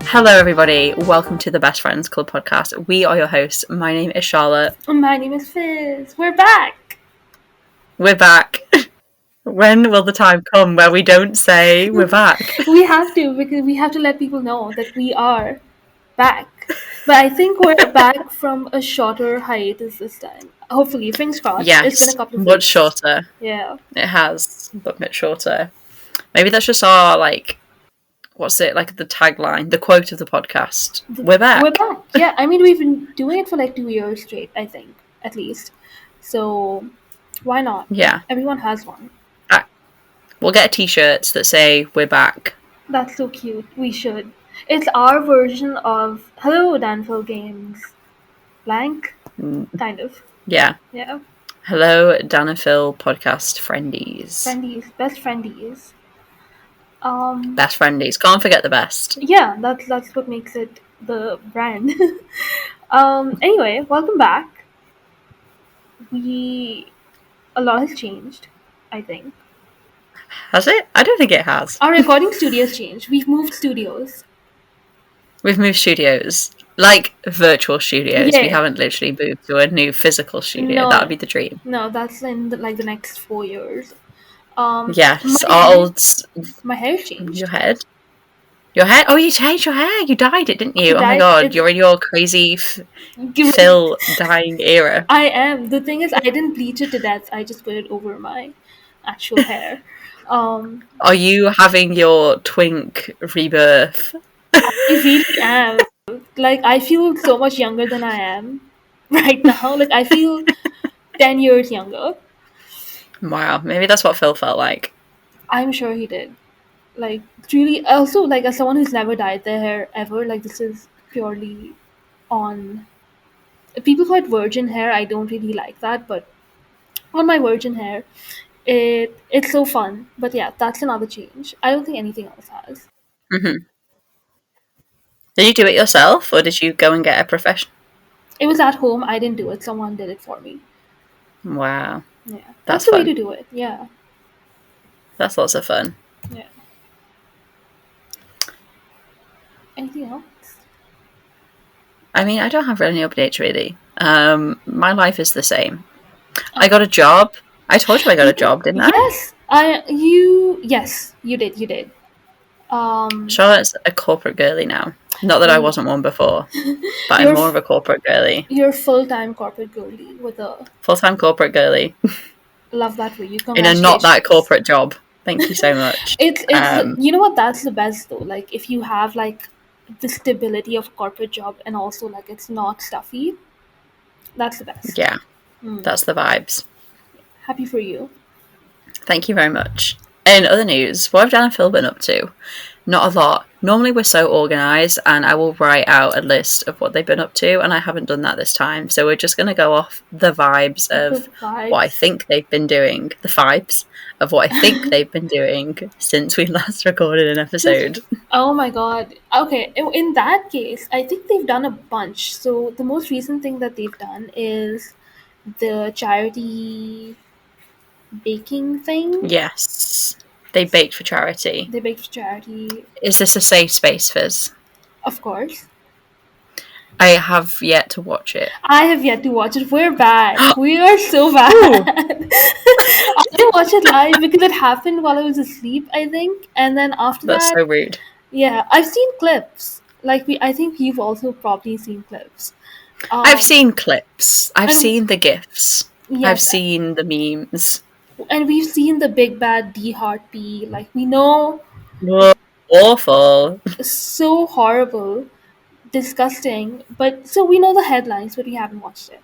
Hello everybody, welcome to the Best Friends Club Podcast. We are your hosts. My name is Charlotte. And my name is Fizz. We're back! We're back. When will the time come where we don't say we're back? We have to, because we have to let people know that we are back. But I think we're back from a shorter hiatus this time. Hopefully, fingers crossed. Yes, it's been a couple of much weeks. shorter. Yeah. It has, but much shorter. Maybe that's just our, what's it, the tagline, the quote of the podcast. We're back. We're back. Yeah, I mean, we've been doing it for 2 years straight, I think, at least. So, why not? Yeah. Everyone has one. We'll get t-shirts that say we're back. That's so cute. We should. It's our version of Hello, Danville Games. Blank? Kind of. Yeah. Yeah. Hello, Dan and Phil podcast friendies. Friendies. Best friendies. Best friendies. Can't forget the best. Yeah, that's what makes it the brand. Anyway, welcome back. A lot has changed, I think. Has it? I don't think it has. Our recording studio's changed. We've moved studios. We've moved studios. Like virtual studios. Yeah. We haven't literally moved to a new physical studio. No. That would be the dream. No, that's in the next 4 years. Yes, our old... My hair changed. Your head? Your hair? Oh, you changed your hair. You dyed it, didn't you? I Oh my dyed god, it. you're in your crazy Phil dyeing era. I am. The thing is, I didn't bleach it to death. I just put it over my actual hair. Are you having your twink rebirth? I really am. I feel so much younger than I am right now. I feel 10 years younger. Wow, maybe that's what Phil felt like. I'm sure he did. Truly. Also, as someone who's never dyed their hair ever, this is purely on... People call it virgin hair. I don't really like that, but on my virgin hair, it's so fun. But yeah, that's another change. I don't think anything else has. Mm-hmm. Did you do it yourself, or did you go and get a professional? It was at home. I didn't do it. Someone did it for me. Wow. Yeah. That's the fun. way to do it. Yeah. That's lots of fun. Yeah. Anything else? I mean, I don't have any updates really. My life is the same. I got a job. I told you I got a job, didn't I? Yes. Yes, you did. Charlotte's a corporate girly now. Not that I wasn't one before, but I'm more of a corporate girly. You're full-time corporate girly with a... Full-time corporate girly. Love that for you. In a not that corporate job. Thank you so much. It's you know what? That's the best though. If you have the stability of a corporate job and also it's not stuffy, that's the best. Yeah, that's the vibes. Happy for you. Thank you very much. In other news, what have Dan and Phil been up to? Not a lot. Normally we're so organised and I will write out a list of what they've been up to, and I haven't done that this time. So we're just going to go off the vibes of what I think they've been doing. The vibes of what I think they've been doing since we last recorded an episode. Oh my god. Okay, in that case, I think they've done a bunch. So the most recent thing that they've done is the charity baking thing. Yes. They baked for charity. Is this a safe space, Fizz? Of course. I have yet to watch it. I have yet to watch it. We're back. We are so bad. I didn't watch it live because it happened while I was asleep, I think. And then after That's so rude. Yeah, I've seen clips. I think you've also probably seen clips. I've seen clips. I've seen the GIFs. Yes. I've seen the memes. And we've seen the big bad D-Heartbeat. We know... Awful. So horrible. Disgusting. So we know the headlines, but we haven't watched it.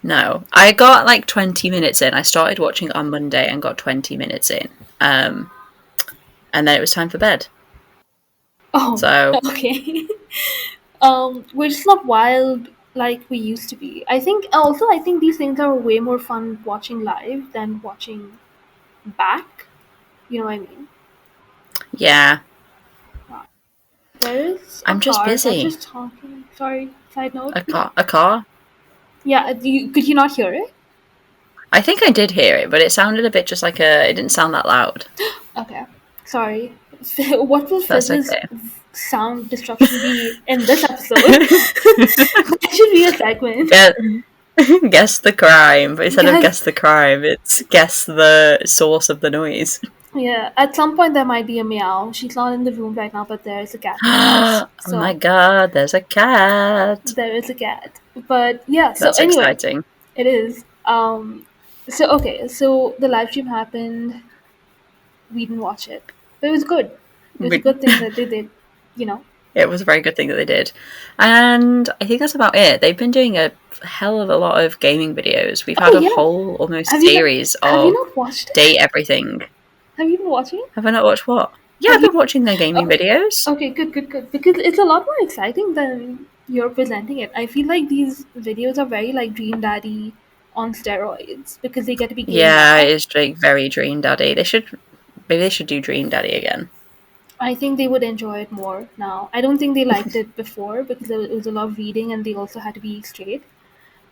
No. I got 20 minutes in. I started watching it on Monday and got 20 minutes in. And then it was time for bed. Oh, so okay. We're just not wild like we used to be. I think these things are way more fun watching live than watching back. You know what I mean? Yeah. I'm just busy. I'm just talking. Sorry, side note. A car? Yeah, could you not hear it? I think I did hear it, but it sounded a bit just it didn't sound that loud. Okay, sorry. What will Fizz's sound destruction be in this episode? That should be a segment. Guess the crime, but instead of guess the crime, it's guess the source of the noise. Yeah, at some point there might be a meow. She's not in the room right now, but there is a cat in the house. So oh my god, there's a cat. There is a cat. But yeah, so that's anyway, exciting. It is. So the live stream happened. We didn't watch it, but it was good. It was a good thing that they did, It was a very good thing that they did. And I think that's about it. They've been doing a hell of a lot of gaming videos. We've had a whole almost series of Date Everything. Have you been watching it? Have I not watched what? Yeah, I've been watching their gaming videos. Okay, good. Because it's a lot more exciting than you're presenting it. I feel like these videos are very like Dream Daddy on steroids because they get to be it's like very Dream Daddy. Maybe they should do Dream Daddy again. I think they would enjoy it more now. I don't think they liked it before because it was a lot of reading and they also had to be straight.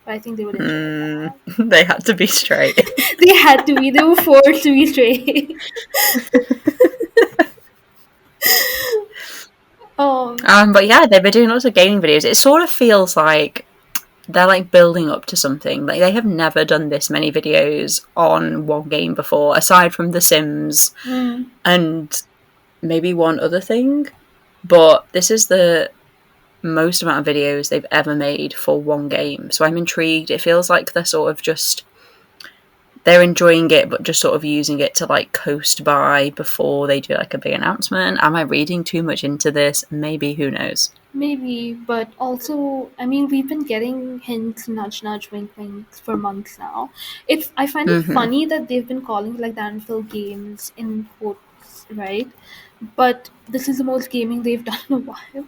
But I think they would enjoy it now. They had to be straight. They had to be. They were forced to be straight. But yeah, they've been doing lots of gaming videos. It sort of feels like they're like building up to something. Like they have never done this many videos on one game before, aside from The Sims and maybe one other thing. But this is the most amount of videos they've ever made for one game. So I'm intrigued. It feels like they're sort of they're enjoying it, but just sort of using it to like coast by before they do like a big announcement. Am I reading too much into this? Maybe, who knows? Maybe, but also, I mean, we've been getting hints, nudge, nudge, wink, winks for months now. I find it funny that they've been calling like Dan and Phil games in quotes, right? But this is the most gaming they've done in a while.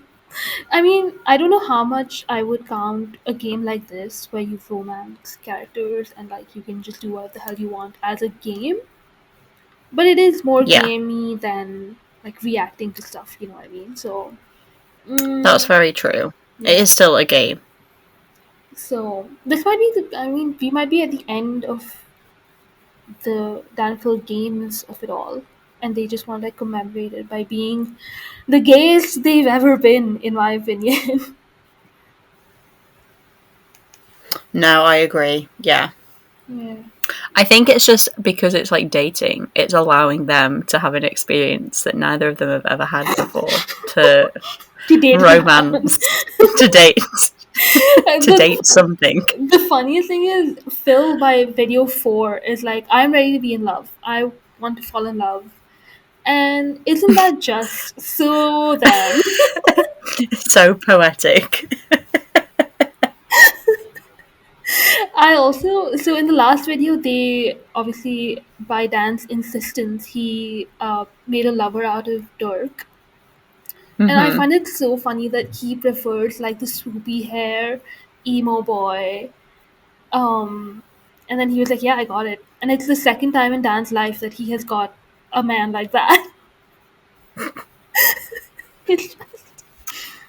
I mean, I don't know how much I would count a game like this where you romance characters and like you can just do what the hell you want as a game. But it is more gamey than like reacting to stuff, you know what I mean? So that's very true. Yeah. It is still a game. So this might be we might be at the end of the Danville games of it all. And they just want to like, commemorate it by being the gayest they've ever been, in my opinion. No, I agree. Yeah. I think it's just because it's like dating, it's allowing them to have an experience that neither of them have ever had before to romance, to date. To date something. The funniest thing is Phil by video 4 is like, I'm ready to be in love. I want to fall in love. And isn't that just so them? So poetic. So in the last video, they obviously, by Dan's insistence, he made a lover out of Dirk. And I find it so funny that he prefers like the swoopy hair, emo boy. And then he was like, yeah, I got it. And it's the second time in Dan's life that he has got a man like that. It's just...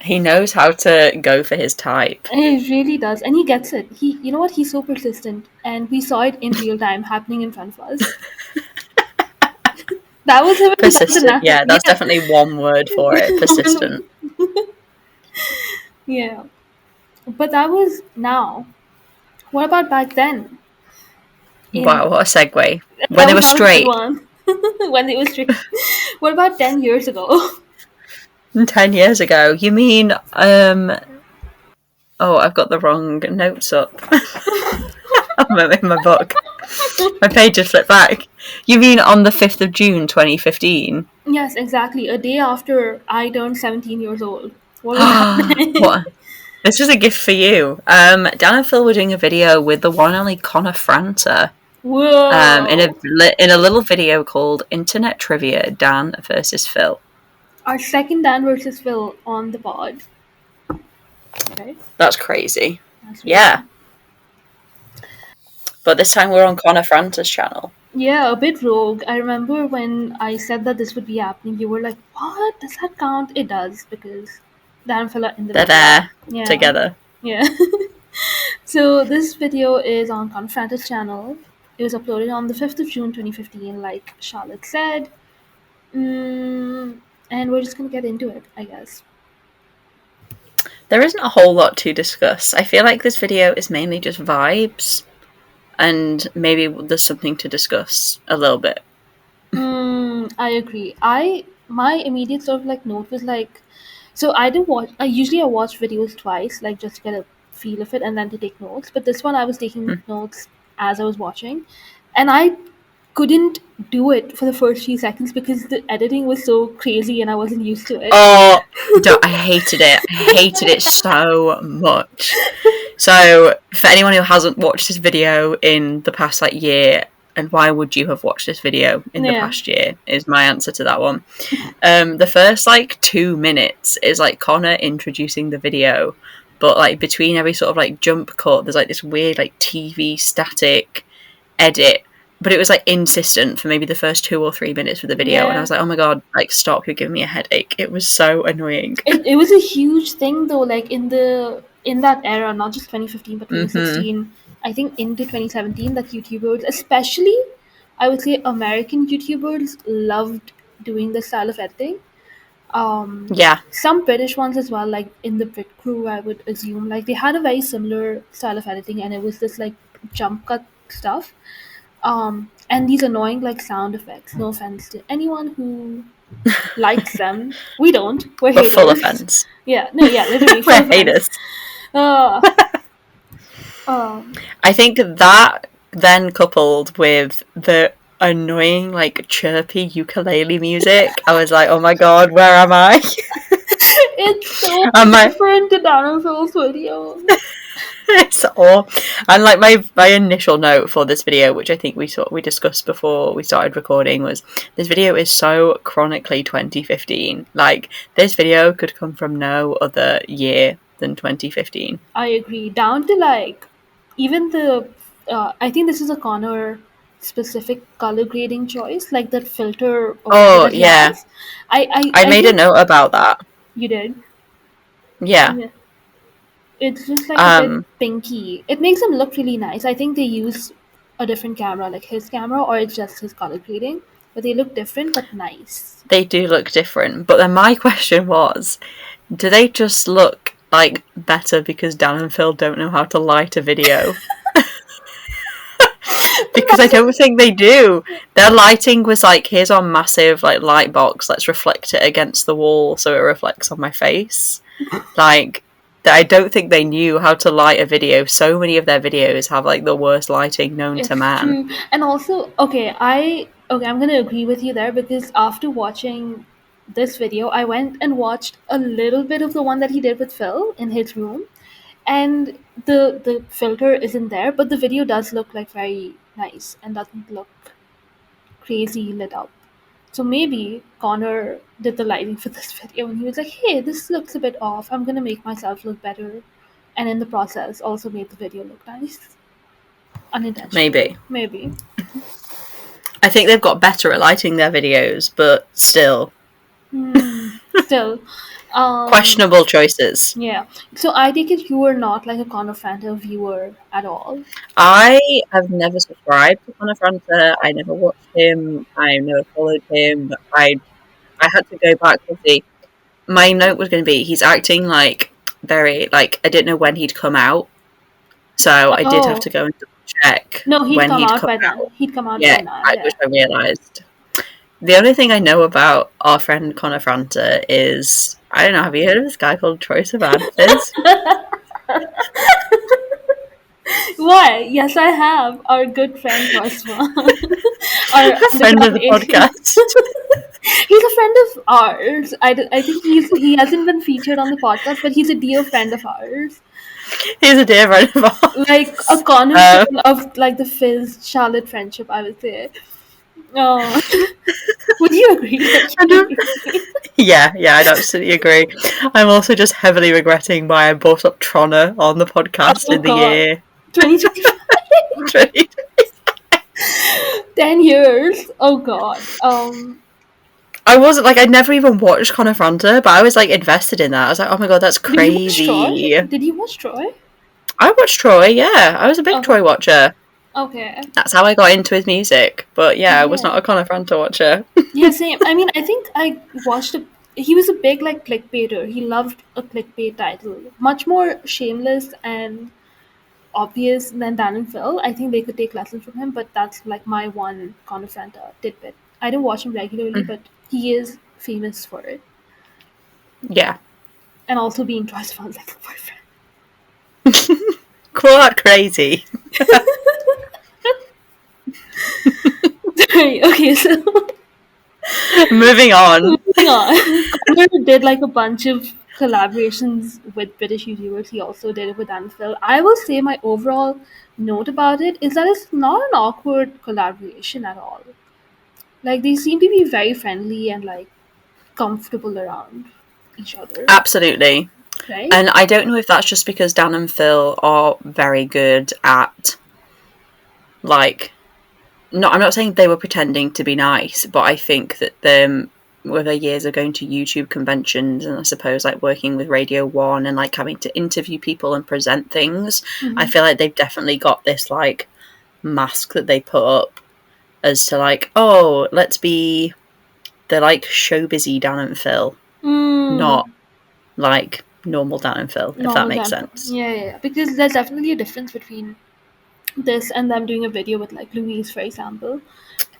He knows how to go for his type. He really does. And he gets it. You know what? He's so persistent. And we saw it in real time happening in front of us. That was him. Persistent. Yeah, that's definitely one word for it. Persistent. Yeah. But that was now. What about back then? Wow, what a segue. When they were straight. When they were straight. What about 10 years ago? 10 years ago? You mean, I've got the wrong notes up. I'm in my book. My page just flipped back. You mean on the 5th of June, 2015? Yes, exactly. A day after I turned 17 years old. What was happening? What? This was a gift for you. Dan and Phil were doing a video with the one and only Connor Franta. Whoa. In a little video called Internet Trivia, Dan versus Phil. Our second Dan versus Phil on the pod. Okay. That's crazy. Yeah. But this time we're on Connor Franta's channel. Yeah, a bit rogue. I remember when I said that this would be happening, you were like, what? Does that count? It does, because Dan and Phil are in the video. They're there together. Yeah. So this video is on Connor Franta's channel. It was uploaded on the 5th of June 2015, like Charlotte said. and we're just gonna get into it, I guess. There isn't a whole lot to discuss. I feel like this video is mainly just vibes, and maybe there's something to discuss a little bit. I agree. My immediate sort of like note was like, so I didn't watch. I watch videos twice, like just to get a feel of it and then to take notes. But this one, I was taking notes as I was watching, and I couldn't do it for the first few seconds because the editing was so crazy and I wasn't used to it. Oh, I hated it. I hated it so much. So, for anyone who hasn't watched this video in the past like year, and why would you have watched this video in the past year, is my answer to that one. The first like 2 minutes is like Connor introducing the video, but like between every sort of like jump cut, there's like this weird like TV static edit. But it was like insistent for maybe the first 2 or 3 minutes of the video, and I was like, "Oh my god, like stop! You're giving me a headache." It was so annoying. It was a huge thing though, like in that era, not just 2015 but 2016. I think into 2017, that YouTubers, especially I would say American YouTubers, loved doing this style of editing. Yeah, Some British ones as well, like in the Brit crew, I would assume, like they had a very similar style of editing, and it was this like jump cut stuff. And these annoying like sound effects. No offense to anyone who likes them. We don't. We're haters. full offense. Yeah. No. Yeah. Literally. Full We're offense. haters. Uh, I think that then coupled with the annoying like chirpy ukulele music, I was like, "Oh my god, where am I?" It's so different to Dinosaur's video. It's all, and like my initial note for this video, which I think we discussed before we started recording, was this video is so chronically 2015. Like this video could come from no other year than 2015. I agree. Down to like even the I think this is a Connor specific color grading choice, like that filter. Oh yeah, has. I made a note about that. You did. Yeah. It's just like a bit pinky. It makes him look really nice. I think they use a different camera, like his camera, or it's just his color grading. But they look different, but nice. They do look different. But then my question was, do they just look like better because Dan and Phil don't know how to light a video? Because I don't think they do. Their lighting was like, here's our massive like light box, let's reflect it against the wall so it reflects on my face. Like, I don't think they knew how to light a video. So many of their videos have like the worst lighting known to man. True. And also, I'm gonna agree with you there, because after watching this video, I went and watched a little bit of the one that he did with Phil in his room, and the filter isn't there, but the video does look like very nice and doesn't look crazy lit up. So maybe Connor did the lighting for this video and he was like, hey, this looks a bit off. I'm going to make myself look better. And in the process, also made the video look nice. Unintentionally. Maybe. I think they've got better at lighting their videos, but still. Still. Questionable choices. Yeah. So I take it you were not like a Connor Franta viewer at all. I have never subscribed to Connor Franta. I never watched him. I never followed him. I had to go back to see. My note was going to be, he's acting like very, like, I didn't know when he'd come out. So I did have to go and check when he'd come out. He'd come out by now. Which I realised. The only thing I know about our friend Connor Franta is, I don't know, have you heard of this guy called Troye Sivan? Fizz? Why? Yes, I have. Our good friend Rosma. Our friend of the podcast. He's a friend of ours. I think he hasn't been featured on the podcast, but he's a dear friend of ours. He's a dear friend of ours. Like a cornerstone of like the Fizz Charlotte friendship, I would say. Would you agree? Yeah, I'd absolutely agree. I'm also just heavily regretting why I brought up Tronna on the podcast in the year 2025. 10 years. Oh god. I wasn't like, I'd never even watched Connor Franta, but I was like invested in that. I was like, oh my god, that's crazy. Did you watch Troye? I watched Troye, yeah. I was a big Troye watcher. Okay. That's how I got into his music. But yeah, I was not a Connor Franta watcher. Yeah, same. I mean, I think I watched he was a big like clickbaiter. He loved a clickbait title, much more shameless and obvious than Dan and Phil. I think they could take lessons from him, but that's like my one Connor Franta tidbit. I don't watch him regularly, but he is famous for it. Yeah. And also being twice Van's like boyfriend. Quite crazy. Okay, so moving on. Connor did like a bunch of collaborations with British YouTubers. He also did it with Dan and Phil. I will say my overall note about it is that it's not an awkward collaboration at all. Like they seem to be very friendly and like comfortable around each other. Absolutely. Right? And I don't know if that's just because Dan and Phil are very good at, like, no, I'm not saying they were pretending to be nice, but I think that them, with their years of going to YouTube conventions and I suppose like working with Radio 1 and like having to interview people and present things, I feel like they've definitely got this like mask that they put up as to like, oh, let's be the like show busy Dan and Phil, not like normal Dan and Phil, if that makes sense. Yeah. Because there's definitely a difference between this and them doing a video with like Louise, for example.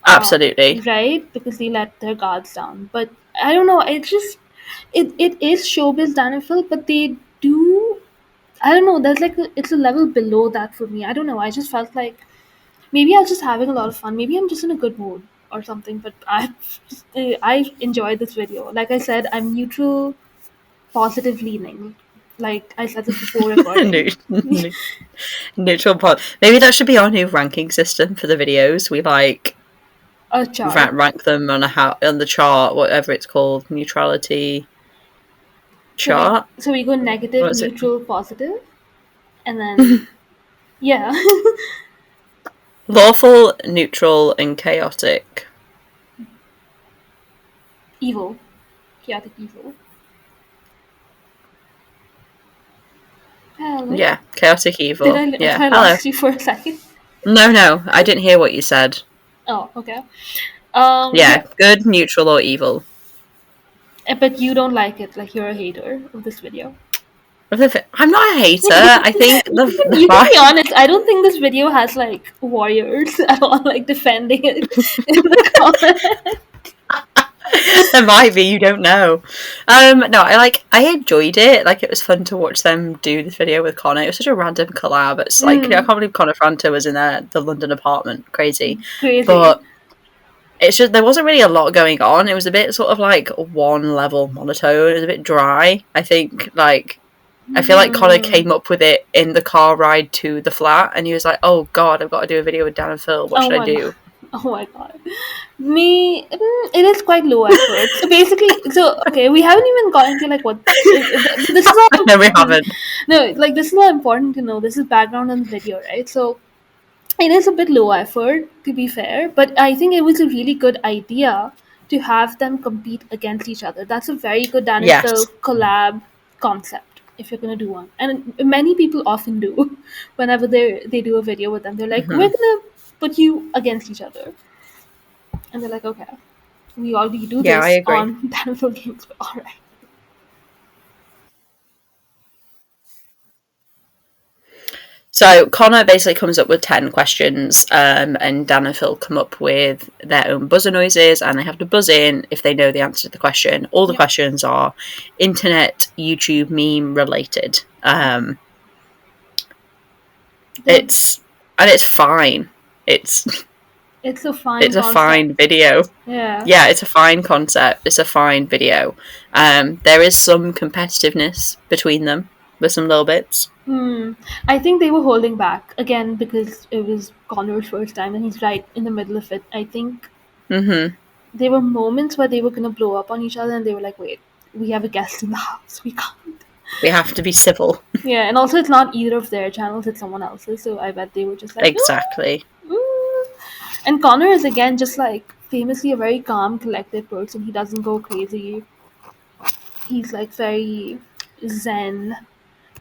Absolutely. Right? Because they let their guards down. But I don't know, it is showbiz Dan and Phil, but they do, I don't know, there's like it's a level below that for me. I don't know, I just felt like maybe I was just having a lot of fun. Maybe I'm just in a good mood or something. But I enjoyed this video. Like I said, I'm neutral, positive leaning. Like I said this before recording. Neutral pod. Maybe that should be our new ranking system for the videos. We like a chart. Rank them on the chart, whatever it's called, neutrality chart. So we go negative, neutral, positive, and then yeah. Lawful, neutral, and chaotic. Evil. Chaotic evil. Hello? Yeah, chaotic evil. Did yeah. I lost you for a second? No, I didn't hear what you said. Oh, okay. Yeah, good, neutral, or evil. But you don't like it, like you're a hater of this video. I'm not a hater. I think you can be honest. I don't think this video has like warriors at all, like defending it in the comments. There might be, you don't know. No, I enjoyed it. Like it was fun to watch them do this video with Connor. It was such a random collab. It's like I can't believe Connor Franta was in the London apartment. Crazy. But it's just there wasn't really a lot going on. It was a bit sort of like one level monotone. It was a bit dry. I think I feel like Connor came up with it in the car ride to the flat, and he was like, "Oh God, I've got to do a video with Dan and Phil. What should I do?" Oh my God. It is quite low effort. So basically, okay, we haven't even gotten to like what this is all. No, we haven't. No, like this is all important to know. This is background on the video, right? So it is a bit low effort, to be fair, but I think it was a really good idea to have them compete against each other. That's a very good Dan and Phil collab concept. If you're gonna do one, and many people often do, whenever they do a video with them, they're like, "We're gonna put you against each other," and they're like, "Okay, we already do this on Dan and Phil games, but all right." So Connor basically comes up with 10 questions, and Dan and Phil come up with their own buzzer noises, and they have to buzz in if they know the answer to the question. All the questions are internet, YouTube, meme related. It's fine. It's a fine. It's a fine video. Yeah, it's a fine concept. It's a fine video. There is some competitiveness between them with some little bits. I think they were holding back again because it was Connor's first time and he's right in the middle of it. I think there were moments where they were going to blow up on each other and they were like, wait, we have a guest in the house. We can't. We have to be civil. Yeah, and also it's not either of their channels, it's someone else's. So I bet they were just like, exactly. And Connor is again just like famously a very calm, collected person. He doesn't go crazy. He's like very zen.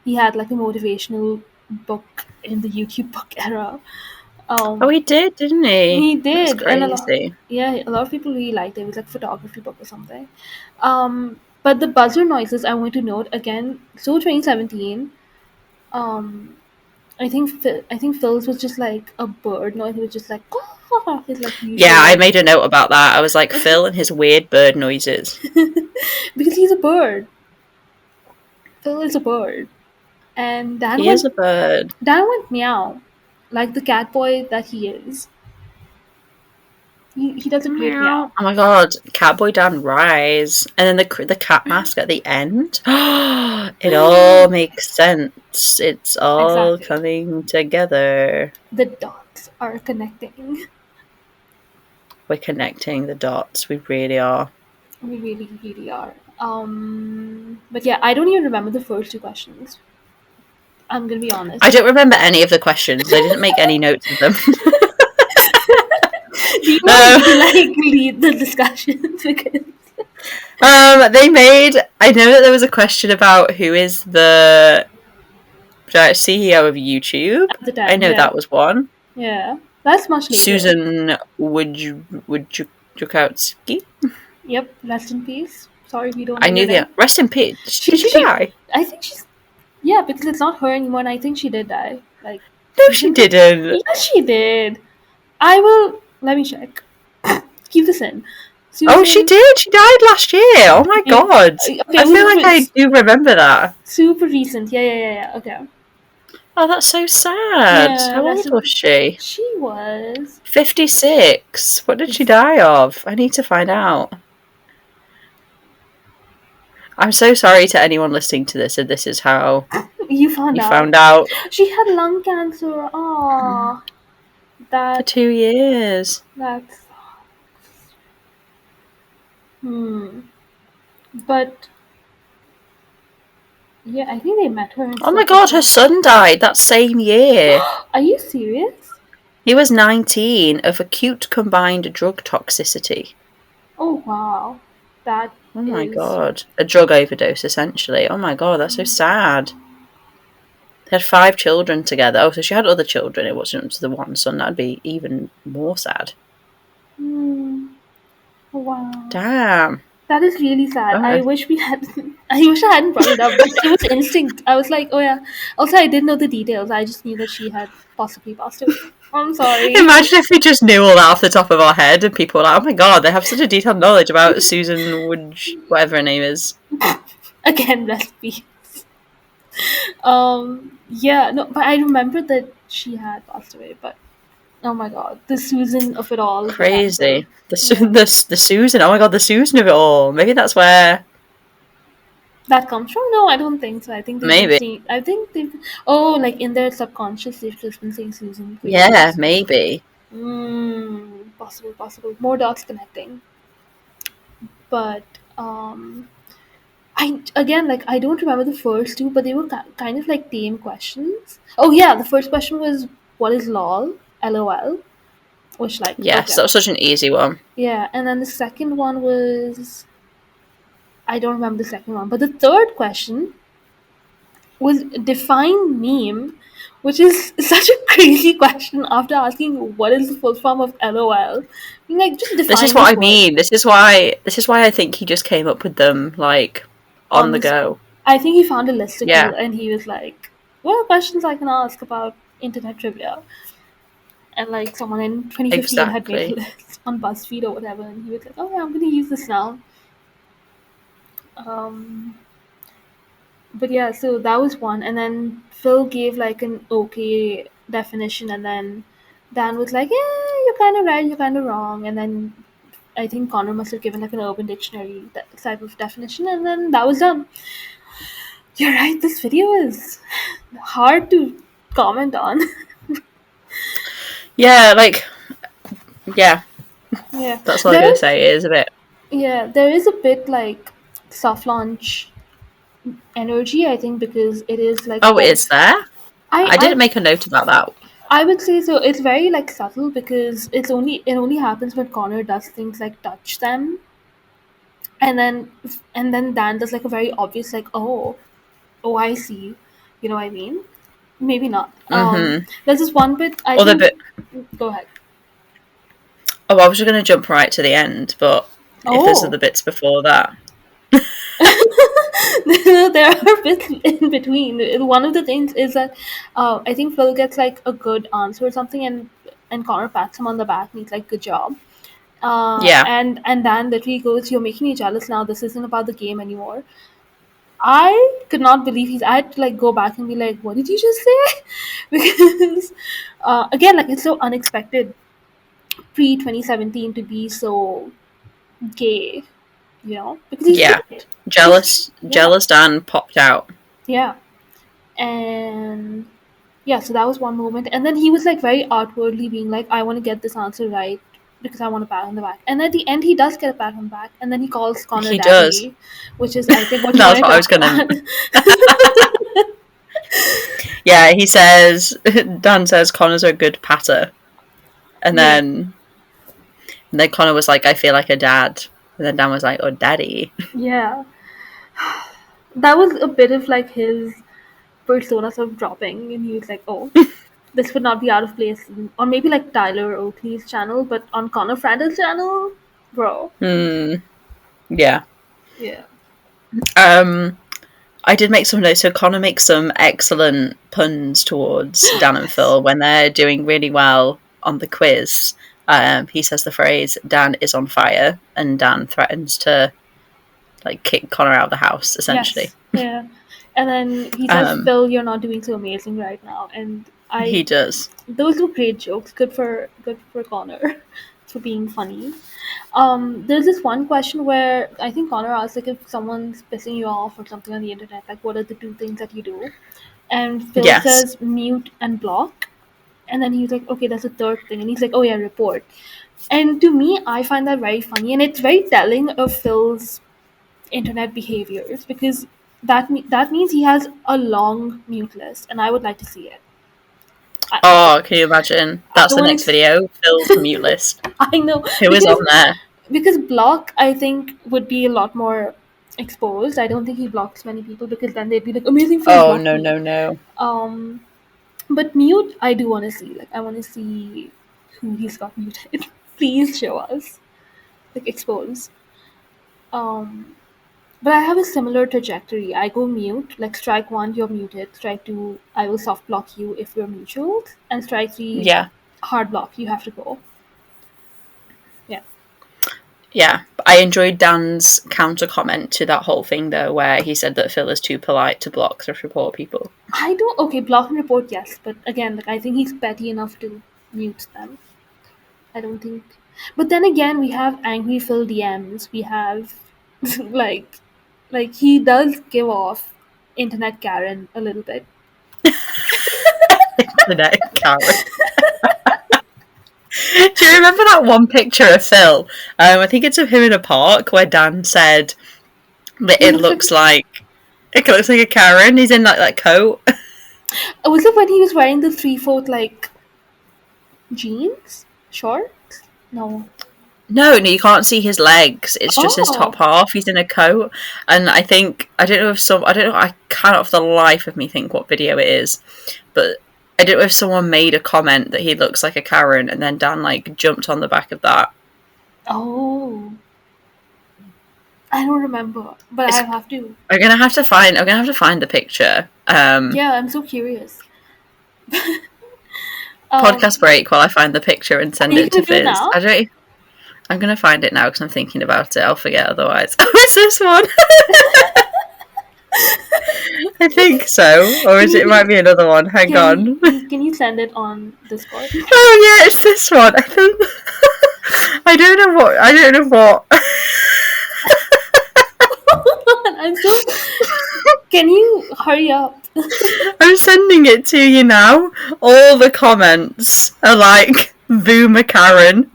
He had like a motivational book in the YouTube book era. He did, didn't he? He did. That's crazy. A lot of people really liked it. It was like a photography book or something. But the buzzer noises, I want to note again. So 2017. I think Phil's was just like a bird noise. He was just like his like Yeah, usual I like made a note about that. I was like, Phil and his weird bird noises. because he's a bird. Phil is a bird, and He is a bird. Dan went meow, like the cat boy that he is. He does a great meow. Oh my god, Catboy Dan Rise. And then the cat mask at the end. It all makes sense. It's all Exactly. coming together. The dots are connecting. We're connecting the dots. We really are. We really, really are. But yeah, I don't even remember the first two questions. I'm gonna be honest. I don't remember any of the questions. I didn't make any notes of them. Do you want me to like lead the discussions? Because I know that there was a question about who is the CEO of YouTube. at the time, I know that was one. Yeah, that's much later. Susan Wojciechowski. Yep, rest in peace. Sorry if you don't. I knew the rest in peace. Did she die? I think she's. Yeah, because it's not her anymore, and I think she did die. Like. No, she didn't. Yes, she did. I will. Let me check. Keep this in. Susan, oh, she did. She died last year. Oh my god. Okay, I feel like I do remember that. Super recent. Yeah. Okay. Oh, that's so sad. Yeah, how old was she? She was 56. What did she die of? I need to find out. I'm so sorry to anyone listening to this, and this is how you found out. She had lung cancer. Aww. For 2 years. That's. But. Yeah, I think they met her. Oh my god, her son died that same year. Are you serious? He was 19 of acute combined drug toxicity. Oh wow. That Oh my god. A drug overdose, essentially. Oh my god, that's so sad. They had 5 children together. Oh, so she had other children. It wasn't just the one son. That'd be even more sad. Wow. Damn. That is really sad. Okay. I wish I hadn't brought it up, but it was instinct. I was like, oh yeah. Also, I didn't know the details. I just knew that she had possibly passed away. I'm sorry. Imagine if we just knew all that off the top of our head and people were like, oh my god, they have such a detailed knowledge about Susan whatever her name is. Again, recipes. Yeah, no, but I remember that she had passed away, but oh my god, the Susan of it all. Crazy. The Susan. Oh my god, the Susan of it all. Maybe that's where that comes from. No, I don't think so. I think they've like in their subconscious they've just been saying Susan. Yeah, maybe. Possible. More dots connecting. But I don't remember the first two, but they were kind of like tame questions. Oh yeah, the first question was what is lol? LOL. Which that was such an easy one. Yeah, and then the second one was I don't remember the second one, but the third question was define meme, which is such a crazy question after asking what is the full form of LOL. Like just define. This is what I mean. This is why I think he just came up with them like on the go. I think he found a listicle and he was like, what are questions I can ask about internet trivia? And like someone in 2015 had made a list on BuzzFeed or whatever, and he was like, oh yeah, I'm gonna use this now. But yeah, so that was one, and then Phil gave like an okay definition, and then Dan was like, yeah, you're kind of right, you're kind of wrong, and then I think Connor must have given like an Urban Dictionary type of definition, and then that was done. You're right, this video is hard to comment on. Yeah, that's all I'm gonna say. It is a bit. Yeah, there is a bit like soft launch energy, I think, because it is like. Oh, is there? I didn't make a note about that. I would say so. It's very like subtle because it only happens when Connor does things like touch them, and then Dan does like a very obvious like oh I see, you know what I mean? Maybe not. There's this one bit. Go ahead. Oh, I was just going to jump right to the end, but if there's other bits before that. There are bits in between. One of the things is that I think Phil gets like a good answer or something, and Connor pats him on the back and he's like, "Good job." Yeah. And Dan literally goes, "You're making me jealous now. This isn't about the game anymore." I could not believe I had to like go back and be like, "What did you just say?" Because again, like it's so unexpected pre 2017 to be so gay, because he's Yeah. straight. Yeah, Jealous Dan popped out. yeah, and yeah. So that was one moment, and then he was like very outwardly being like, "I want to get this answer right." Because I want a pat on the back, and at the end he does get a pat on the back, and then he calls Connor He does. daddy, which is I think what you That was want to what I was talk gonna. about. Yeah, he says. Dan says Connor's a good patter, and Yeah. then Connor was like, "I feel like a dad," and then Dan was like, "Oh, daddy." Yeah, that was a bit of like his persona sort of dropping, and he was like, "Oh, this would not be out of place," or maybe like Tyler Oakley's channel, but on Connor Franta's channel, bro. Yeah. Yeah. I did make some notes. So Connor makes some excellent puns towards Dan and Phil when they're doing really well on the quiz. He says the phrase "Dan is on fire," and Dan threatens to like kick Connor out of the house, essentially. Yes. Yeah. And then he says, Um, "Phil, you're not doing so amazing right now," and he does. those were great jokes. Good for Connor for being funny. There's this one question where I think Connor asked like if someone's pissing you off or something on the internet, like what are the two things that you do? And Phil Yes. says mute and block. And then he's like, okay, that's a third thing. And he's like, oh yeah, report. And to me, I find that very funny. And it's very telling of Phil's internet behaviors because that means he has a long mute list. And I would like to see it. Oh, can you imagine? I That's don't the want next to. video. Phil's mute list. I know. Who is on there? Because block, I think, would be a lot more exposed. I don't think he blocks many people because then they'd be like, amazing Phil Oh, blocked me. no. But mute, I do want to see. Like, I want to see who he's got muted. Please show us. Like, expose. Um, but I have a similar trajectory. I go mute. Like, strike one, you're muted. Strike two, I will soft block you if we're mutual. And strike three, Yeah. hard block. You have to go. Yeah. Yeah. I enjoyed Dan's counter comment to that whole thing, though, where he said that Phil is too polite to block thrift report people. I don't. Okay, block and report, yes. But again, like, I think he's petty enough to mute them. I don't think. But then again, we have angry Phil DMs. We have like like he does give off internet Karen a little bit. Internet Karen. Do you remember that one picture of Phil? I think it's of him in a park where Dan said that it looks like a Karen. He's in like that coat. Was it when he was wearing the 3/4 like jeans shorts? No. No, you can't see his legs. It's just his top Oh, half. He's in a coat, and I don't know. I cannot for the life of me think what video it is, but I don't know if someone made a comment that he looks like a Karen, and then Dan like jumped on the back of that. oh, I don't remember, but I have to. I'm gonna have to find the picture. Yeah, I'm so curious. Podcast break while I find the picture and send Are you it to gonna do it Fizz. now? I'm gonna find it now because I'm thinking about it. I'll forget otherwise. Oh, it's this one. I think so, or it might be another one. Hang on. Can you send it on Discord? Oh yeah, it's this one. I think. I don't know what. I'm so. Can you hurry up? I'm sending it to you now. All the comments are like, Boomer Karen,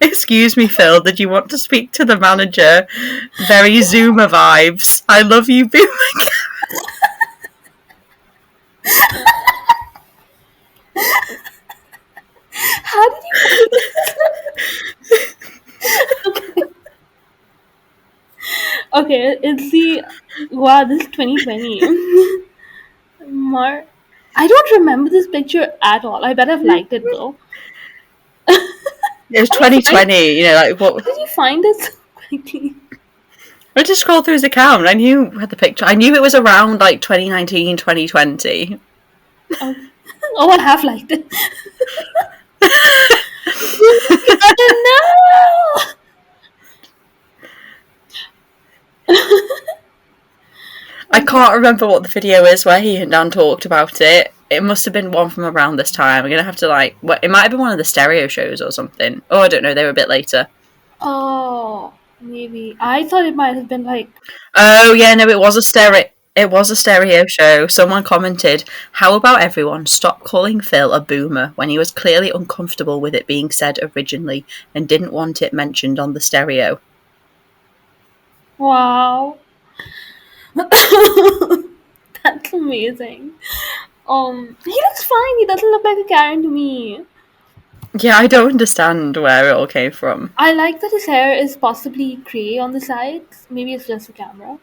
excuse me, Phil, did you want to speak to the manager? Very Zoomer vibes. I love you, Boomer Karen. How did you Okay. Okay, it's the wow, this is 2020. I don't remember this picture at all. I bet I've liked it though. It was How did you find 2020, like what? how did you find it so quickly? I just scrolled through his account. I knew had the picture. I knew it was around like 2019, 2020. Oh, I have liked it. No. I can't remember what the video is where he and Dan talked about it. It must have been one from around this time. I'm going to have to it might have been one of the stereo shows or something. Oh, I don't know. They were a bit later. Oh, maybe. I thought it might have been like... Oh, yeah, no, it was a stereo show. Someone commented, how about everyone stop calling Phil a boomer when he was clearly uncomfortable with it being said originally and didn't want it mentioned on the stereo. Wow. That's amazing. He looks fine. He doesn't look like a Karen to me. Yeah, I don't understand where it all came from. I like that his hair is possibly grey on the sides. Maybe it's just the camera.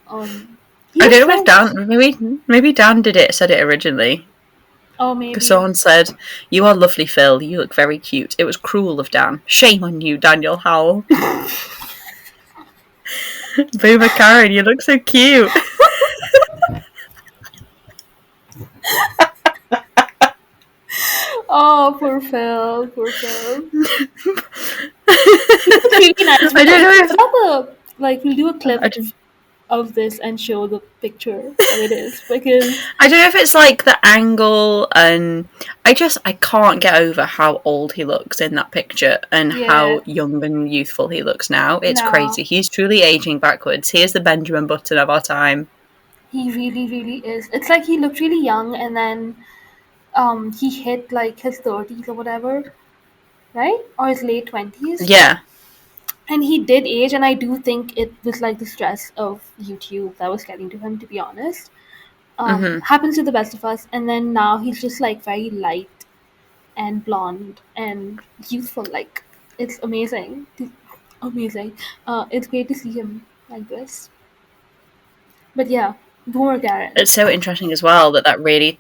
I don't know if Dan... Maybe Dan said it originally. Oh, maybe. Because someone said, you are lovely, Phil. You look very cute. It was cruel of Dan. Shame on you, Daniel Howell. Boomer Karen, you look so cute. Oh, poor Phil. Poor Phil. It's really nice. I don't know if... we'll do a clip of this and show the picture of it is, because I don't know if it's like the angle, and I can't get over how old he looks in that picture and how young and youthful he looks now. It's crazy. He's truly aging backwards. He is the Benjamin Button of our time. He really, really is. It's like he looked really young and then he hit like his 30s or whatever, right? Or his late 20s. Yeah. And he did age, and I do think it was like the stress of YouTube that was getting to him, to be honest. Happens to the best of us. And then now he's just like very light and blonde and youthful. Like, it's amazing. Amazing. It's great to see him like this. But yeah, Boomer Karen. It's so interesting as well that really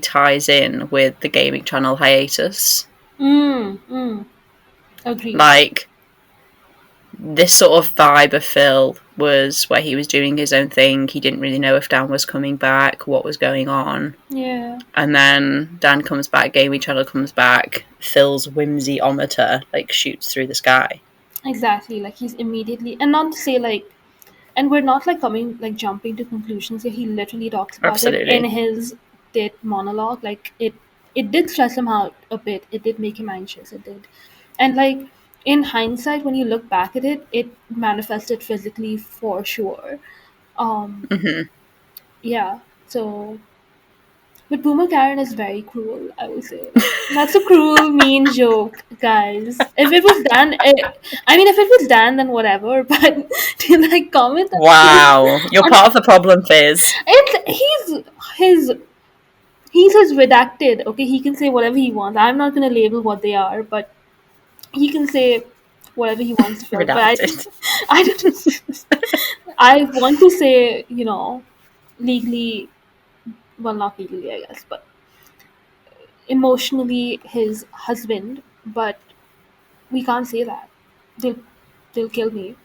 ties in with the gaming channel hiatus. Agreed. Like, this sort of vibe of Phil was where he was doing his own thing. He didn't really know if Dan was coming back, what was going on. Yeah. And then Dan comes back, gaming channel comes back, Phil's whimsy-ometer shoots through the sky. Exactly. Like, he's immediately, and not to say and we're not jumping to conclusions here. He literally talks about it in his monologue. Like, it did stress him out a bit. It did make him anxious. It did. And in hindsight, when you look back at it, it manifested physically for sure. Yeah. So, but Boomer Karen is very cruel, I would say. That's a cruel, mean joke, guys. If it was Dan, if it was Dan, then whatever. But to comment. Wow, you're part of the problem, Fizz. He's his redacted. Okay, he can say whatever he wants. I'm not gonna label what they are, but he can say whatever he wants. But I don't. I want to say, legally. Well, not legally, I guess, but emotionally his husband, but we can't say that. They'll kill me.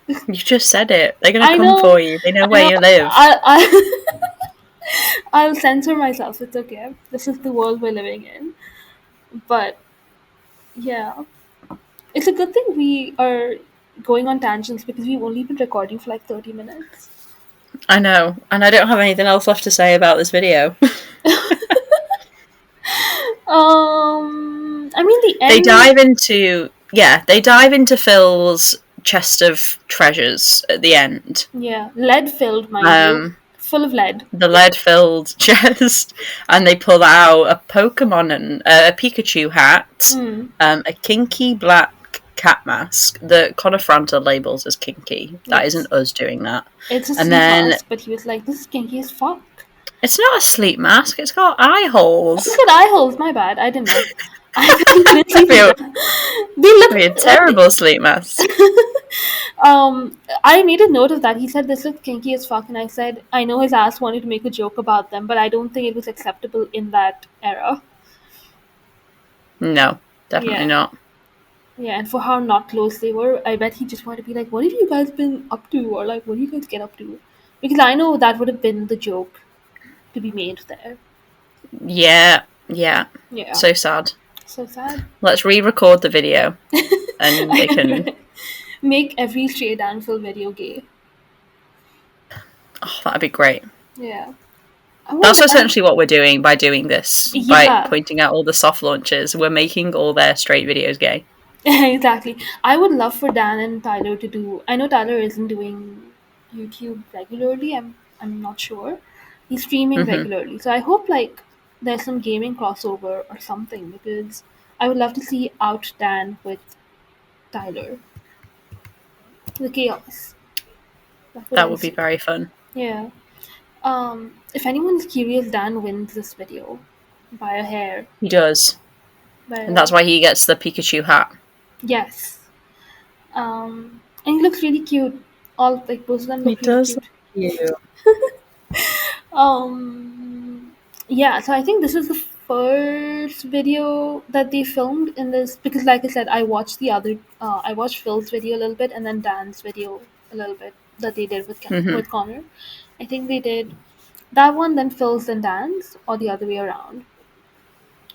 You just said it. They're gonna come for you. They know where you live. I'll censor myself. It's okay. This is the world we're living in. But yeah, it's a good thing we are going on tangents because we've only been recording for 30 minutes. I know, and I don't have anything else left to say about this video. The end. They dive into Phil's chest of treasures at the end. Yeah, lead filled, mind you. Full of lead. The lead filled chest, and they pull out a Pokemon and a Pikachu hat, a kinky black cat mask that Connor Franta labels as kinky. That isn't us doing that. It's a sleep mask, but he was like, this is kinky as fuck. It's not a sleep mask, it's got eye holes. It's got eye holes, my bad. I didn't know. They look a terrible sleep mask. I made a note of that. He said this is kinky as fuck, and I said I know his ass wanted to make a joke about them, but I don't think it was acceptable in that era. No, definitely not. Yeah, and for how not close they were, I bet he just wanted to be like, "What have you guys been up to?" Or like, "What do you guys get up to?" Because I know that would have been the joke to be made there. Yeah. Yeah, So sad. so sad. Let's re-record the video, and they can. Make every Stray Danville video gay. Oh, that'd be great. Yeah. Oh That's my god. essentially what we're doing by doing this, by Yeah, pointing out all the soft launches. We're making all their straight videos gay. exactly. I would love for Dan and Tyler to do. I know Tyler isn't doing YouTube regularly. I'm not sure. He's streaming Hmm. regularly, so I hope like there's some gaming crossover or something because I would love to see out Dan with Tyler. The chaos that would That would be ensue. very fun. Yeah. If anyone's curious, Dan wins this video by a hair. He does, By and that's a, why he gets the Pikachu hat. yes. And he looks really cute. All like both of them He look really does. cute. You. Um, yeah. So I think this is the first video that they filmed in this because, like I said, I watched the other. I watched Phil's video a little bit and then Dan's video a little bit that they did with Hmm. with Connor. I think they did that one, then Phil's, then Dan's, or the other way around.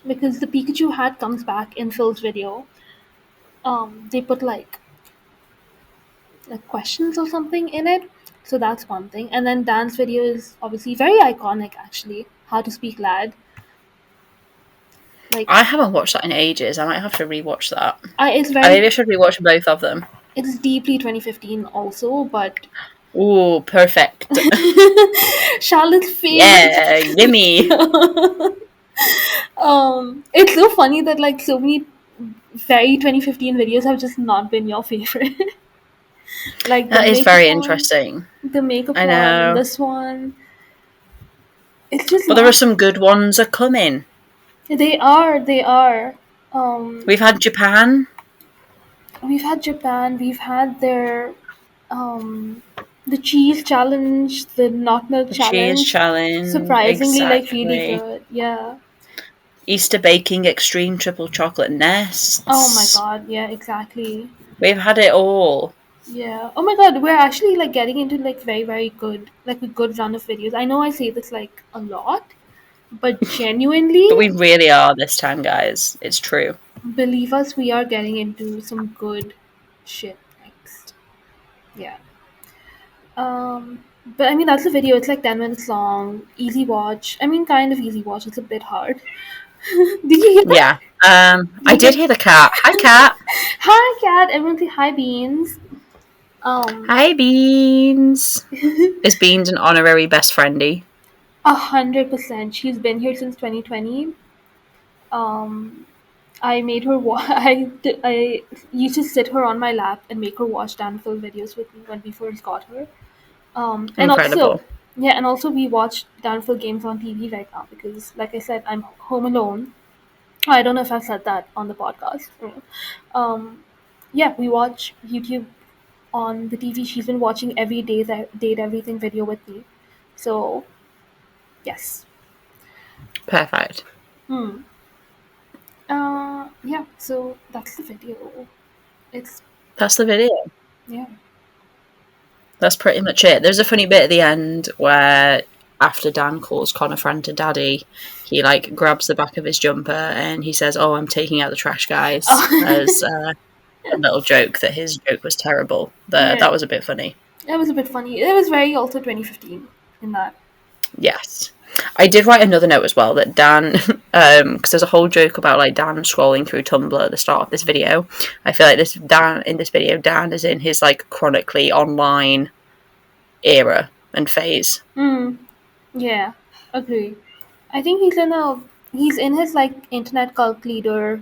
Because the Pikachu hat comes back in Phil's video. They put like questions or something in it. So that's one thing. And then Dan's video is obviously very iconic actually. How to Speak Lad. Like I haven't watched that in ages. I might have to rewatch that. it's Maybe I very should rewatch both of them. it's deeply 2015 also, but Ooh, perfect. Charlotte's favorite. Yeah, gimme. It's so funny that like so many very 2015 videos have just not been your favorite. Like That is very interesting. the makeup I one, know. this one. It's just But there are not. some good ones are coming. They are. They are. Um, We've had Japan, we've had Japan. We've had their um, the cheese challenge, the not milk the cheese challenge. challenge, Surprisingly, like really exactly. good. Yeah. Easter baking extreme triple chocolate Oh my nests. god. Yeah. Exactly. We've had it all. Yeah. Oh my god. We're actually like getting into like very good like a good run of videos. I know I say this like a lot, but genuinely, But we really are this time, guys. It's true. believe us, we are getting into some good shit next. Yeah. But I mean, that's the video. It's like 10 minutes long. Easy watch. I mean, kind of easy watch. It's a bit hard. Did you hear that? Yeah. Did I you did hear? hear the cat. Hi, cat. Hi, cat. Everyone say hi, Beans. Um, Hi, Beans. Is Beans an honorary best friendy? 100%. She's been here since 2020. Um, I made her I used to sit her on my lap and make her watch Danville videos with me when we first got her. And also, Incredible. yeah, and also we watch Downfall games on TV right now because, like I said, I'm home alone. I don't know if I've said that on the podcast. Um, yeah, we watch YouTube on the TV. She's been watching every day that date everything video with me. So yes. Perfect. Hmm. Yeah. So that's the video. It's That's the video. yeah. That's pretty much it. There's a funny bit at the end where after Dan calls Connor Franta daddy, he like grabs the back of his jumper and he says, "Oh, I'm taking out the trash, guys," as a little joke that his joke was terrible. Yeah. That was a bit funny. It was a bit funny. It was very also 2015 in that. Yes. I did write another note as well that Dan, because there's a whole joke about like Dan scrolling through Tumblr at the start of this video. I feel like this video, Dan is in his like chronically online era and phase. Yeah, agree. I think he's in his like internet cult leader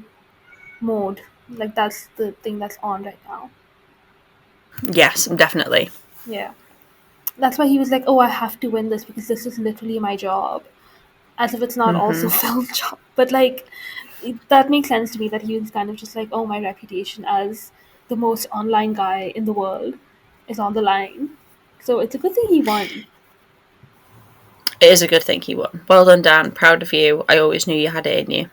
mode. Like that's the thing that's on right now. Yes, definitely. Yeah. That's why he was like, "Oh, I have to win this because this is literally my job." As if it's not also Hmm. Phil's job. But like that makes sense to me that he was kind of just like, "Oh, my reputation as the most online guy in the world is on the line." So it's a good thing he won. It is a good thing he won. Well done, Dan. Proud of you. I always knew you had it in you.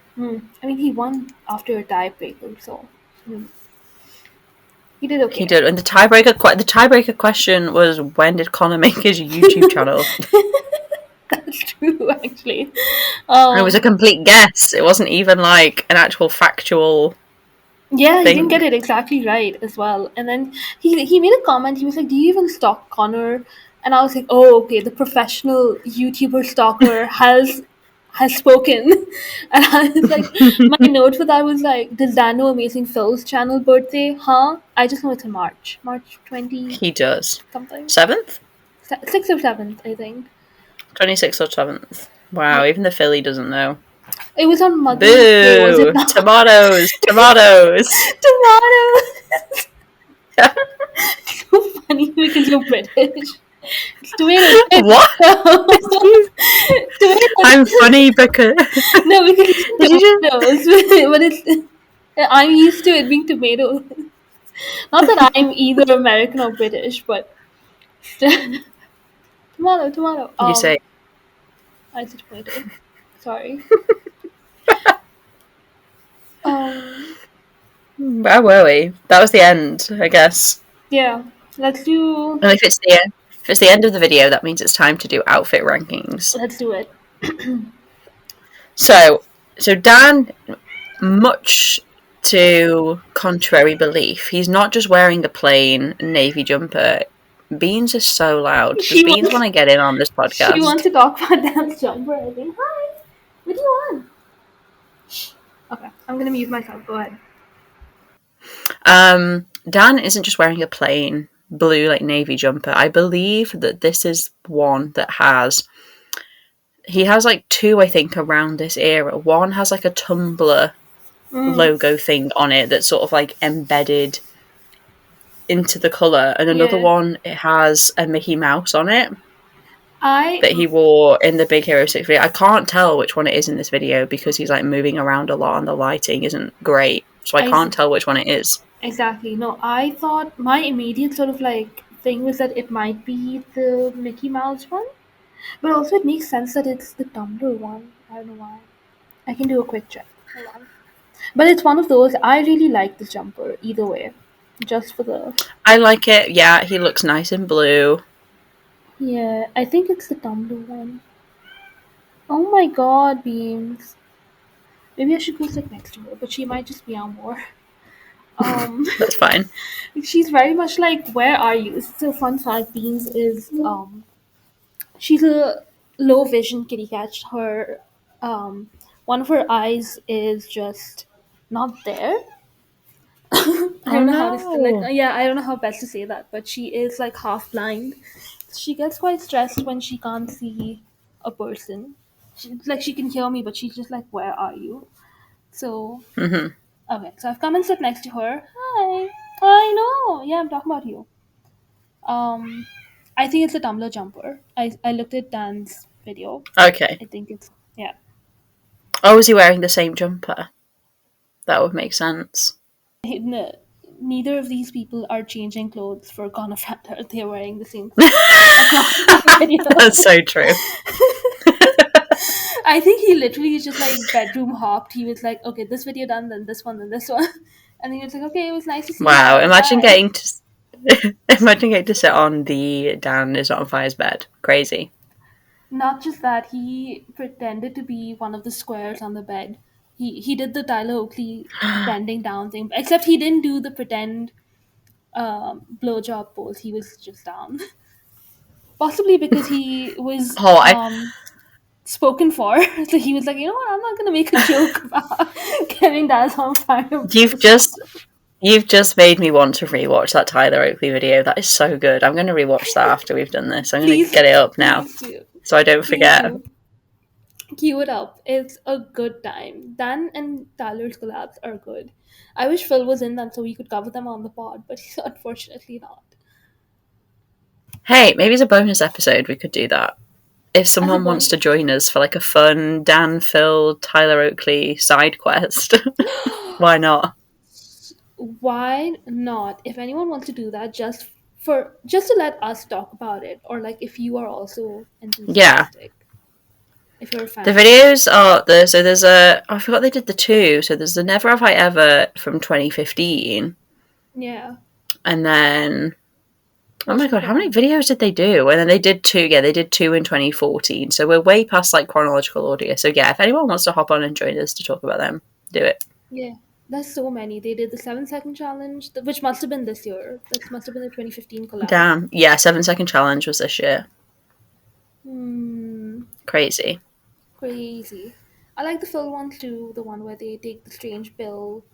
I mean, he won after a tiebreaker, so. He did okay. He did. And the tiebreaker question was, when did Connor make his YouTube channel? That's true, actually. It was a complete guess. It wasn't even like an actual factual Yeah, he thing. didn't get it exactly right as well. And then he made a comment. He was like, "Do you even stalk Connor?" And I was like, "Oh, okay. The professional YouTuber stalker has spoken." And I was like, my note for that was like, "Does Dan know Amazing Phil's channel birthday? Huh? I just know it's in March 20 He does. something, 7th? 6th or 7th, I think." 26th or 7th. Wow, Yeah. even the Philly doesn't know. It was on Mother's Day, was it Boo! not? Tomatoes! Tomatoes! Tomatoes. It's so funny because you're British. It's tomatoes. What? Tomatoes. I'm funny because... No, because it's Did you just... tomatoes, but it's. I'm used to it being tomatoes. Not that I'm either American or British, but tomato. You say... I said tomato. Sorry. Where were we? That was the end, I guess. Yeah. Let's do. And if it's the end of the video, that means it's time to do outfit rankings. Let's do it. So Dan, much to contrary belief, he's not just wearing a plain navy jumper. Beans is so loud. Does Beans want to get in on this podcast? She wants to talk about Dan's jumper, I think. Hi! What do you want? Okay, I'm gonna mute myself. Go ahead. Dan isn't just wearing a plain blue like navy jumper. I believe that this is one that has... He has like two, I think, around this era. One has like a Tumblr logo thing on it that's sort of like embedded into the colour, and another one, it has a Mickey Mouse on it that he wore in the Big Hero 6 video. I can't tell which one it is in this video because he's like moving around a lot and the lighting isn't great, so I can't tell which one it is. Exactly. No, I thought my immediate sort of like thing was that it might be the Mickey Mouse one, but also it makes sense that it's the Tumblr one. I don't know why. I can do a quick check. Hold on. But it's one of those. I really like this jumper either way. Just for the... I like it. Yeah, he looks nice in blue. Yeah, I think it's the Tumblr one. Oh my god, Beams. Maybe I should go sit next to her, but she might just meow more. That's fine. She's very much like, where are you? So fun fact, Beans is she's a low vision kitty cat. Her one of her eyes is just not there. I don't know how to I don't know how best to say that, but she is like half blind. She gets quite stressed when she can't see a person. She can hear me, but she's just like, where are you? So okay, so I've come and sit next to her. Hi. I know. Yeah, I'm talking about you. I think it's a Tumblr jumper. I looked at Dan's video. Okay. I think it's yeah. Oh, is he wearing the same jumper? That would make sense. No, neither of these people are changing clothes for Connor Franta. They're wearing the same clothes. That's so true. I think he literally just like bedroom hopped. He was like, okay, this video done, then this one, then this one. And he was like, okay, it was nice to see you. Wow, imagine getting to sit on the Dan is on Fire's bed. Crazy. Not just that, he pretended to be one of the squares on the bed. He did the Tyler Oakley bending down thing, except he didn't do the pretend blowjob pose. He was just down. Possibly because he was spoken for. So he was like, you know what, I'm not going to make a joke about Kevin Daz on fire. You've just made me want to rewatch that Tyler Oakley video. That is so good. I'm going to rewatch that after we've done this. I'm going to get it up now so I don't forget. Cue it up. It's a good time. Dan and Tyler's collabs are good. I wish Phil was in them so we could cover them on the pod, but he's unfortunately not. Hey, maybe as a bonus episode we could do that. If someone wants to join us for like a fun Dan, Phil, Tyler Oakley side quest, why not? Why not? If anyone wants to do that, just to let us talk about it, or like if you are also enthusiastic. If you're a fan. The videos are there's I forgot they did the two. So there's the Never Have I Ever from 2015. Yeah. And then, oh What my should we god, how talk many about? videos did they do? And then they did two. Yeah, they did two in 2014. So we're way past like chronological order. So yeah, if anyone wants to hop on and join us to talk about them, do it. Yeah, there's so many. They did the 7 second challenge, which must have been this year. That must have been the 2015 collab. Damn. Yeah, 7 second challenge was this year. Hmm, Crazy. crazy. I like the Phil one too, the one where they take the strange pill.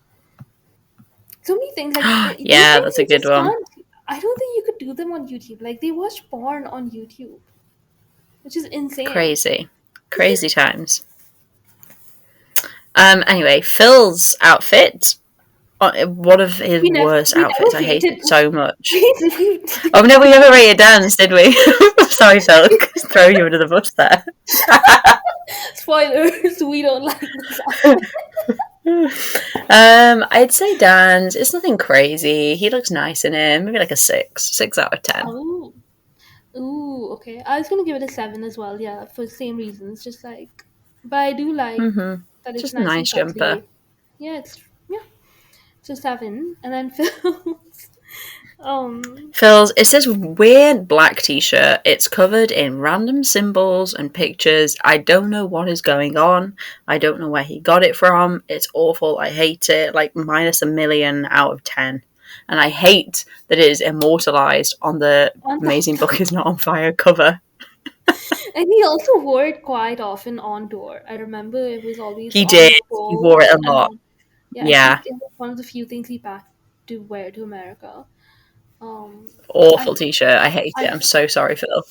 So many things, like these Yeah, things that's a you good just one. can't. I don't think you could do them on YouTube. Like they watch porn on YouTube, which is insane. Crazy. Crazy times. Anyway, Phil's outfit, one of his worst We outfits. never I hate rated. it so much. We Oh no, we never rated Dan's, did we? Sorry, Phil, throw you under the bus there. Spoilers. We don't like this outfit. I'd say Dan's. It's nothing crazy. He looks nice in it. Maybe like a 6 out of 10. Oh. Ooh, okay. I was gonna give it a 7 as well, yeah, for the same reasons. Just like, but I do like that it's Just a nice and nice jumper. cuddly. Yeah, it's a 7. And then Phil's, um, It's this weird black t-shirt. It's covered in random symbols and pictures. I don't know what is going on. I don't know where he got it from. It's awful. I hate it. Like -1,000,000 out of 10. And I hate that it is immortalized on the on top. Amazing Book Is Not on Fire cover. And he also wore it quite often on tour. I remember it was always He on did. his He wore it poles, a and lot. then yeah, I Yeah. think it was one of the few things he packed to wear to America. Um, I Awful t-shirt. I hate it. I I'm so sorry, Phil.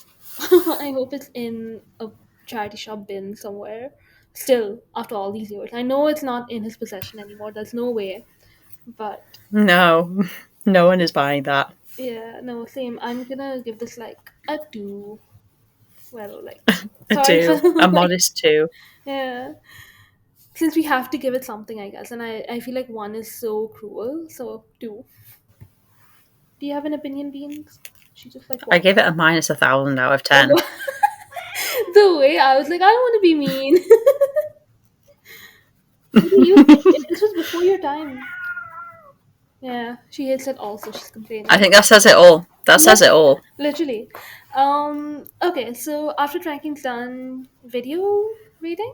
I hope it's in a charity shop bin somewhere. Still, after all these years, I know it's not in his possession anymore. There's no way. But No. No one is buying that. yeah, no, same. I'm gonna give this like a 2. Well, like, A sorry for 2. A like, modest 2. yeah. Since we have to give it something, I guess, and I feel like 1 is so cruel. So 2. Do you have an opinion, Beans? She just like I walked gave it out. a -1,000 out of Oh 10. no. The way I was like, I don't want to be mean. What do you think? This was before your time. Yeah, she hates it also. She's I complaining. think that says it all. That Yep, says it all. literally. Okay, so after tracking's done, video rating?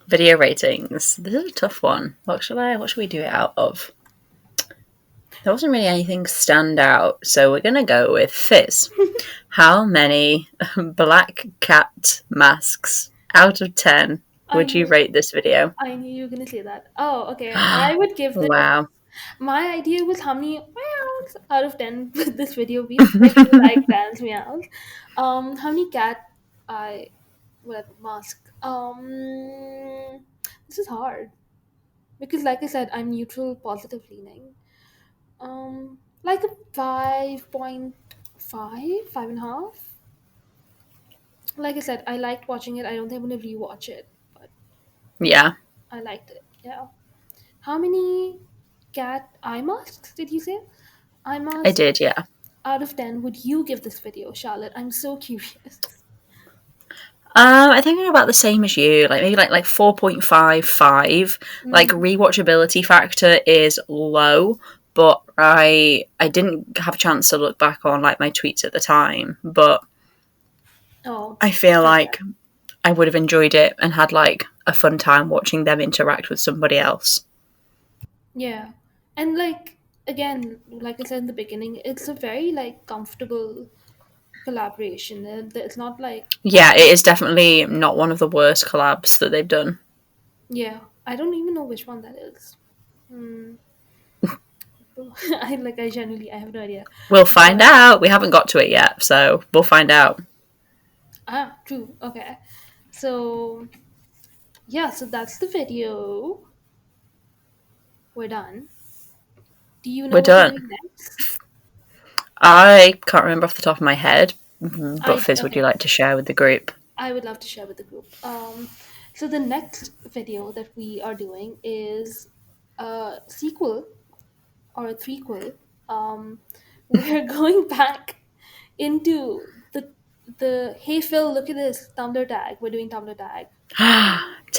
Video ratings. This is a tough one. What should we do it out of? There wasn't really anything stand out, so we're gonna go with Fizz. How many black cat masks out of 10 I would you knew, rate this video? I knew you were gonna say that. Oh, okay. I would give this. Wow. My idea was how many meows out of 10 would this video be? Like you like dance meows. How many cat I would mask? This is hard because, like I said, I'm neutral, positive leaning. Like a 5.5, 5.5. Like I said, I liked watching it. I don't think I'm gonna rewatch it, but Yeah, I liked it. Yeah. How many cat eye masks did you say? Eye I masks did, yeah. out of 10 would you give this video, Charlotte? I'm so curious. I think they're about the same as you. Like maybe like 4.55. Like Mm. rewatchability factor is low, but I didn't have a chance to look back on like my tweets at the time. But Oh, I feel fair. like I would have enjoyed it and had like a fun time watching them interact with somebody else. Yeah. And like again, like I said in the beginning, it's a very like comfortable collaboration. It's not like Yeah, it is definitely not one of the worst collabs that they've done. yeah, I don't even know which one that is. Hmm. I genuinely I have no idea. We'll find But out. We haven't got to it yet, so we'll find out. true. Okay. So yeah, so that's the video. We're done. Do you know We're what we're done. doing next? I can't remember off the top of my head, but Fizz, would you Okay. like to share with the group? I would love to share with the group. So the next video that we are doing is a sequel or a threequel. We're going back into the Hey Phil, look at this Tumblr tag. We're doing Tumblr tag.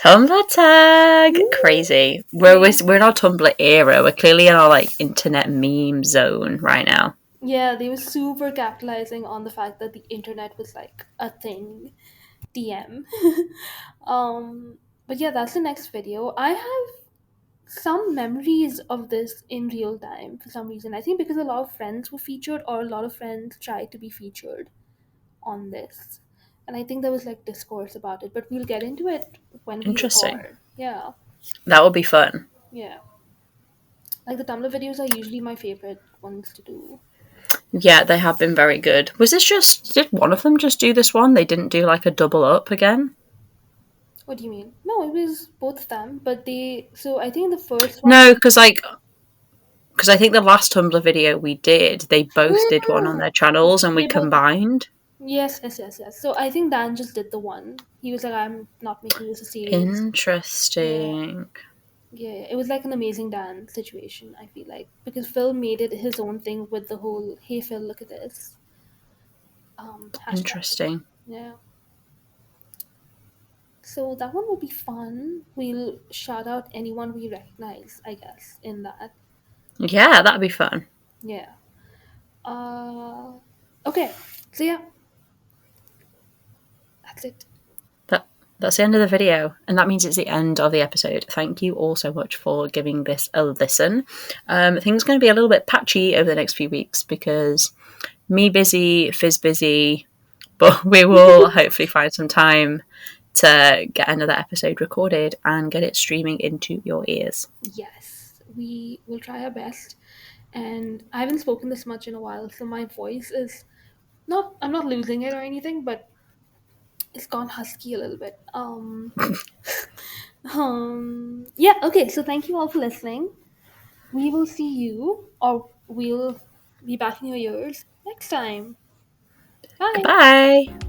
Tumblr tag, crazy. We're in our Tumblr era. We're clearly in our like internet meme zone right now. Yeah, they were super capitalizing on the fact that the internet was like a thing. DM. um, but yeah, that's the next video. I have some memories of this in real time for some reason. I think because a lot of friends were featured, or a lot of friends tried to be featured on this. And I think there was like discourse about it, but we'll get into it when we Interesting. record. Yeah, That would be fun. yeah. Like the Tumblr videos are usually my favorite ones to do. Yeah, they have been very good. Was this just, did one of them just do this one? They didn't do like a double up again? What do you mean? No, it was both of them, but they. So I think the first one. No, because I think the last Tumblr video we did, they both did one on their channels and we They both. combined. Yes, yes, yes, yes. So I think Dan just did the one. He was like, I'm not making this a series. Yeah. Interesting. Yeah, it was like an amazing Dan situation, I feel like. Because Phil made it his own thing with the whole, hey Phil, look at this. Hashtag. Interesting. Yeah. So that one will be fun. We'll shout out anyone we recognize, I guess, in that. Yeah, that'd be fun. Yeah. Okay. So yeah, that's it. That's the end of the video, and that means it's the end of the episode. Thank you all so much for giving this a listen. Things are going to be a little bit patchy over the next few weeks because me busy, Fizz busy, but we will hopefully find some time to get another episode recorded and get it streaming into your ears. Yes, we will try our best. And I haven't spoken this much in a while, so my voice is not, I'm not losing it or anything, but it's gone husky a little bit. Yeah, okay, so thank you all for listening. We will see you, or we'll be back in your ears next time. Bye. Goodbye!